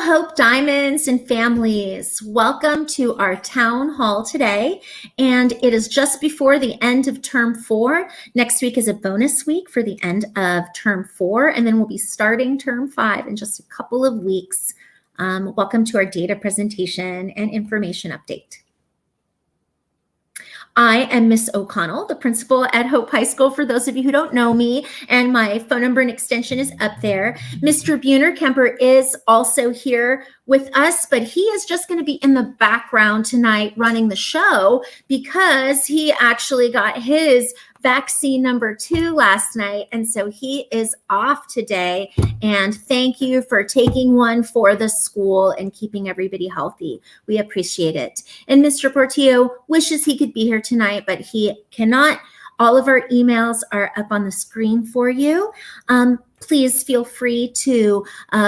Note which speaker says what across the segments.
Speaker 1: Hope Diamonds and families. Welcome to our town hall today. And it is just before the end of term 4. Next week is a bonus week for the end of term 4. And then we'll be starting term 5 in just a couple of weeks. Welcome to our data presentation and information update. I am Miss O'Connell, the principal at Hope High School, for those of you who don't know me, and my phone number and extension is up there. Mr. Buhner Kemper is also here with us, but he is just going to be in the background tonight running the show because he actually got his vaccine number 2 last night, and so he is off today. And thank you for taking one for the school and keeping everybody healthy. We appreciate it. And Mr. Portillo wishes he could be here tonight, but he cannot. All of our emails are up on the screen for you. Please feel free to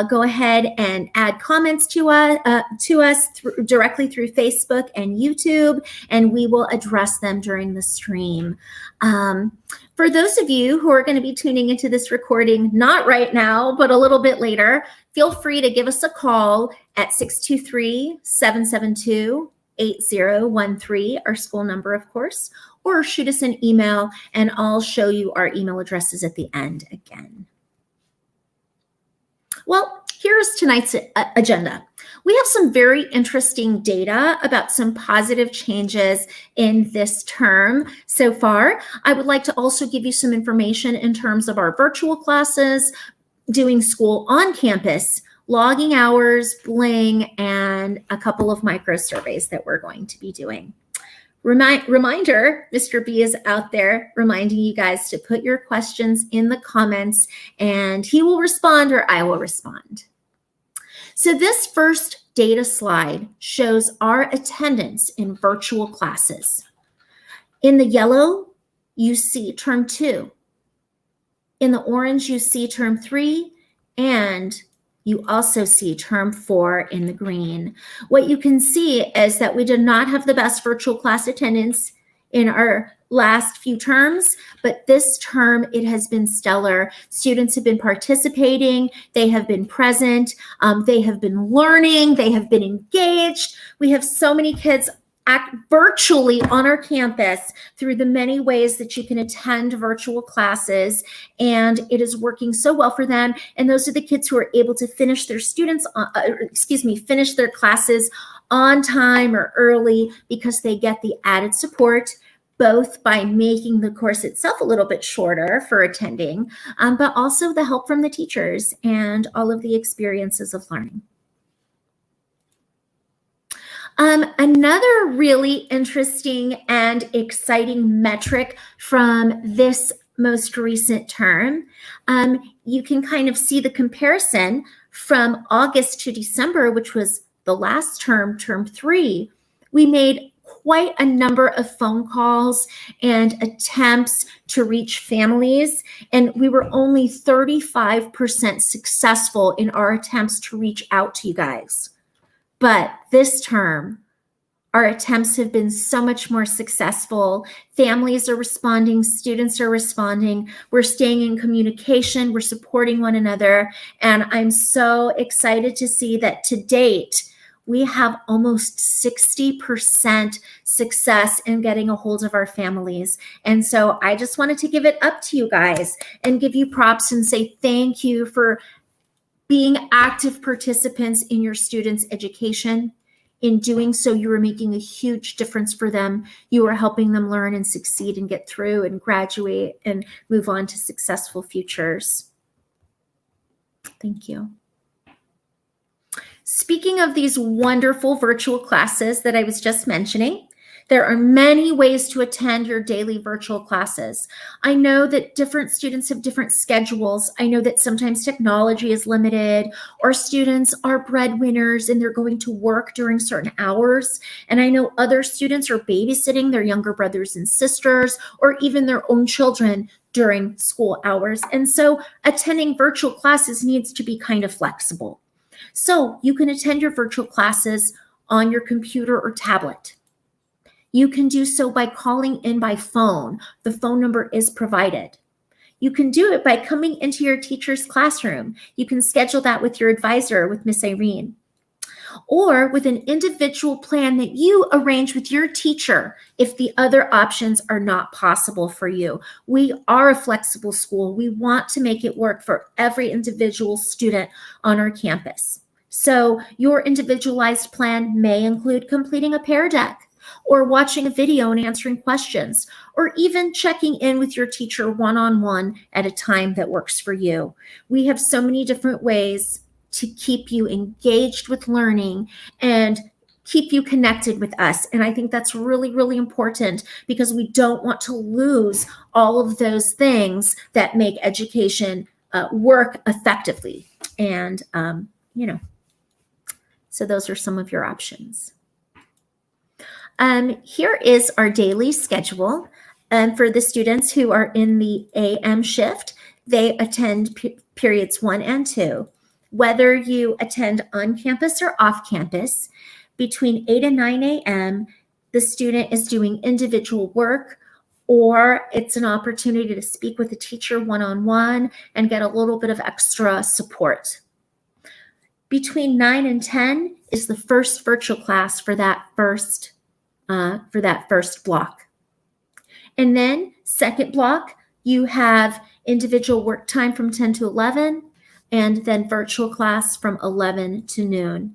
Speaker 1: go ahead and add comments to us directly through Facebook and YouTube, and we will address them during the stream. For those of you who are going to be tuning into this recording, not right now, but a little bit later, feel free to give us a call at 623-772-8013, our school number, of course, or shoot us an email, and I'll show you our email addresses at the end again. Well, here's tonight's agenda. We have some very interesting data about some positive changes in this term so far. I would like to also give you some information in terms of our virtual classes, doing school on campus, logging hours, Bling, and a couple of microsurveys that we're going to be doing. Reminder, Mr. B is out there reminding you guys to put your questions in the comments and he will respond or I will respond. So this first data slide shows our attendance in virtual classes. In the yellow, you see term 2. In the orange, you see term 3, and you also see term 4 in the green. What you can see is that we did not have the best virtual class attendance in our last few terms, but this term it has been stellar. Students have been participating, they have been present, they have been learning, they have been engaged. We have so many kids act virtually on our campus through the many ways that you can attend virtual classes, and it is working so well for them. And those are the kids who are able to finish their finish their classes on time or early because they get the added support, both by making the course itself a little bit shorter for attending, but also the help from the teachers and all of the experiences of learning. Another really interesting and exciting metric from this most recent term, you can kind of see the comparison from August to December, which was the last term, term 3. We made quite a number of phone calls and attempts to reach families, and we were only 35% successful in our attempts to reach out to you guys. But this term, our attempts have been so much more successful. Families are responding, students are responding, we're staying in communication, we're supporting one another, and I'm so excited to see that to date, we have almost 60% success in getting a hold of our families. And so I just wanted to give it up to you guys and give you props and say thank you for being active participants in your students' education. In doing so, you are making a huge difference for them. You are helping them learn and succeed and get through and graduate and move on to successful futures. Thank you. Speaking of these wonderful virtual classes that I was just mentioning, there are many ways to attend your daily virtual classes. I know that different students have different schedules. I know that sometimes technology is limited, or students are breadwinners and they're going to work during certain hours. And I know other students are babysitting their younger brothers and sisters, or even their own children during school hours. And so attending virtual classes needs to be kind of flexible. So you can attend your virtual classes on your computer or tablet. You can do so by calling in by phone. The phone number is provided. You can do it by coming into your teacher's classroom. You can schedule that with your advisor, with Miss Irene. or with an individual plan that you arrange with your teacher if the other options are not possible for you. We are a flexible school. We want to make it work for every individual student on our campus. So your individualized plan may include completing a pear deck, or watching a video and answering questions, or even checking in with your teacher one-on-one at a time that works for you. We have so many different ways to keep you engaged with learning and keep you connected with us. And I think that's really, really important because we don't want to lose all of those things that make education work effectively. And, so those are some of your options. Here is our daily schedule. For the students who are in the AM shift, they attend periods 1 and 2. Whether you attend on campus or off campus, between 8 and 9 a.m., the student is doing individual work, or it's an opportunity to speak with a teacher one-on-one and get a little bit of extra support. Between 9 and 10 is the first virtual class for that first block. And then second block, you have individual work time from 10 to 11, and then virtual class from 11 to noon.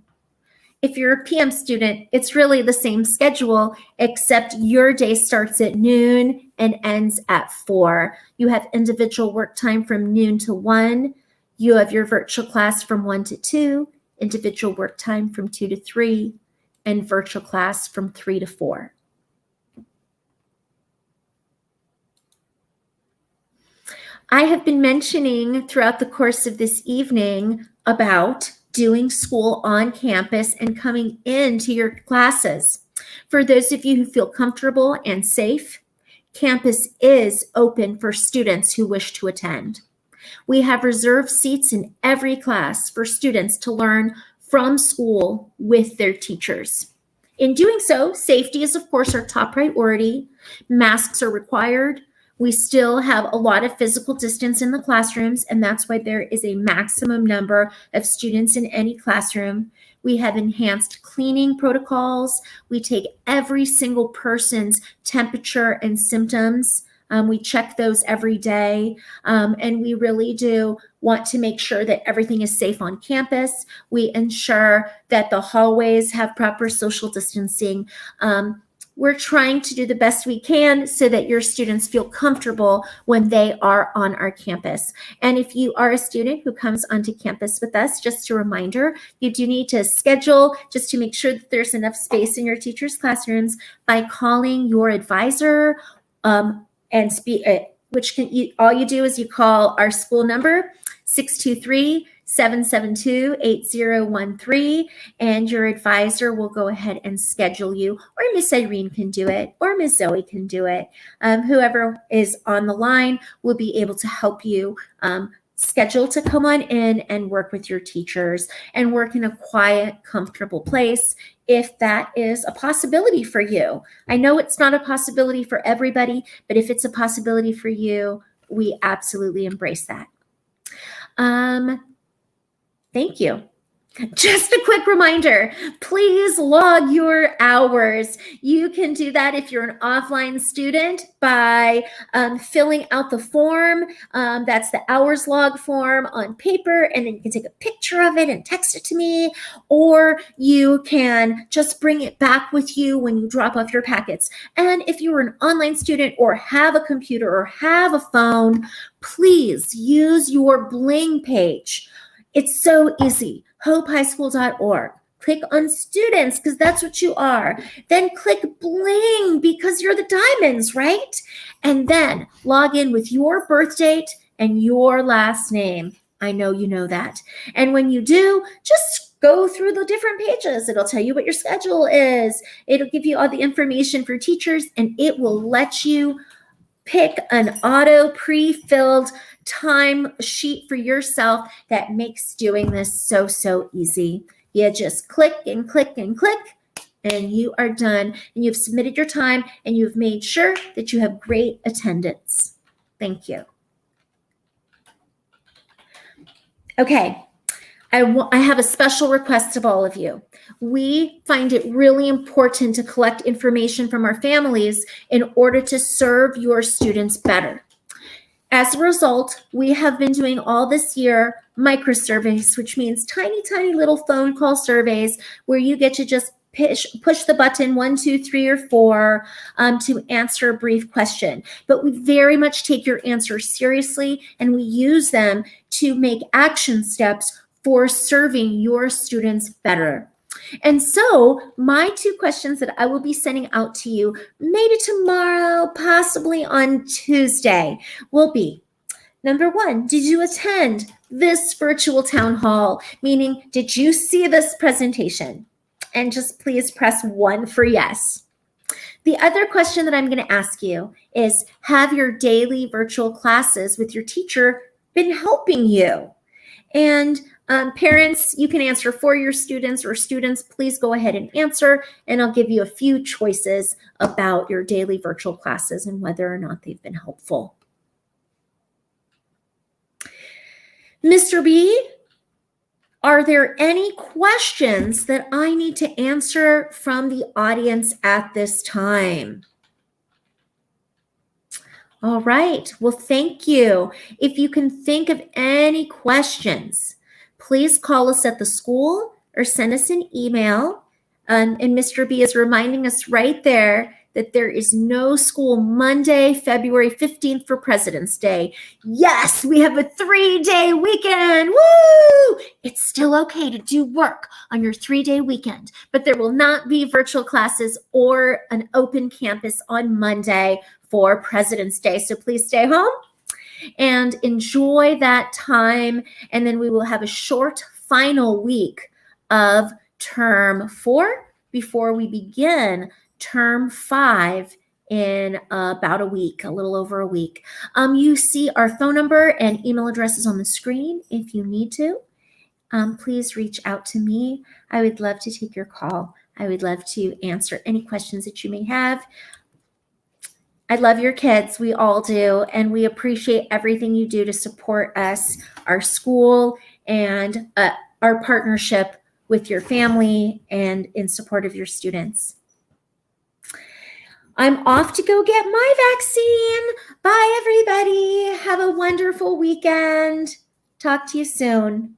Speaker 1: If you're a PM student, it's really the same schedule, except your day starts at noon and ends at 4. You have individual work time from noon to 1. You have your virtual class from 1 to 2, individual work time from 2 to 3, and virtual class from 3 to 4. I have been mentioning throughout the course of this evening about doing school on campus and coming into your classes. For those of you who feel comfortable and safe, campus is open for students who wish to attend. We have reserved seats in every class for students to learn from school with their teachers. In doing so, safety is, of course, our top priority. Masks are required. We still have a lot of physical distance in the classrooms, and that's why there is a maximum number of students in any classroom. We have enhanced cleaning protocols. We take every single person's temperature and symptoms. We check those every day, and we really do want to make sure that everything is safe on campus. We ensure that the hallways have proper social distancing. We're trying to do the best we can so that your students feel comfortable when they are on our campus. And if you are a student who comes onto campus with us, just a reminder, you do need to schedule just to make sure that there's enough space in your teachers' classrooms by calling your advisor, and speak, all you do is you call our school number, 623-772-8013, and your advisor will go ahead and schedule you, or Miss Irene can do it, or Miss Zoe can do it. Whoever is on the line will be able to help you schedule to come on in and work with your teachers and work in a quiet, comfortable place if that is a possibility for you. I know it's not a possibility for everybody, but if it's a possibility for you, we absolutely embrace that. Thank you. Just a quick reminder, please log your hours. You can do that if you're an offline student by filling out the form. That's the hours log form on paper, and then you can take a picture of it and text it to me, or you can just bring it back with you when you drop off your packets. And if you're an online student or have a computer or have a phone, please use your Bling page. It's so easy. hopehighschool.org. Click on students because that's what you are. Then click Bling because you're the diamonds, right? And then log in with your birth date and your last name. I know you know that. And when you do, just go through the different pages. It'll tell you what your schedule is. It'll give you all the information for teachers, and it will let you pick an auto pre-filled time sheet for yourself that makes doing this so easy. You just click and click and click, and you are done. And you've submitted your time, and you've made sure that you have great attendance. Thank you. Okay. I have a special request of all of you. We find it really important to collect information from our families in order to serve your students better. As a result, we have been doing all this year microsurveys, which means tiny, tiny little phone call surveys where you get to just push the button 1, 2, 3, or 4 to answer a brief question. But we very much take your answers seriously, and we use them to make action steps for serving your students better. And so my 2 questions that I will be sending out to you maybe tomorrow, possibly on Tuesday, will be, number 1, did you attend this virtual town hall? Meaning, did you see this presentation? And just please press 1 for yes. The other question that I'm going to ask you is, have your daily virtual classes with your teacher been helping you? And parents, you can answer for your students, or students, please go ahead and answer, and I'll give you a few choices about your daily virtual classes and whether or not they've been helpful. Mr. B, are there any questions that I need to answer from the audience at this time? All right, well, thank you. If you can think of any questions, please call us at the school or send us an email. And Mr. B is reminding us right there that there is no school Monday, February 15th for President's Day. Yes, we have a 3-day weekend. Woo! It's still okay to do work on your 3-day weekend, but there will not be virtual classes or an open campus on Monday for President's Day. So please stay home and enjoy that time. And then we will have a short final week of term 4 before we begin term 5 in about a week, a little over a week. You see our phone number and email addresses on the screen if you need to. Please reach out to me. I would love to take your call. I would love to answer any questions that you may have. I love your kids. We all do. And we appreciate everything you do to support us, our school, and our partnership with your family and in support of your students. I'm off to go get my vaccine. Bye, everybody. Have a wonderful weekend. Talk to you soon.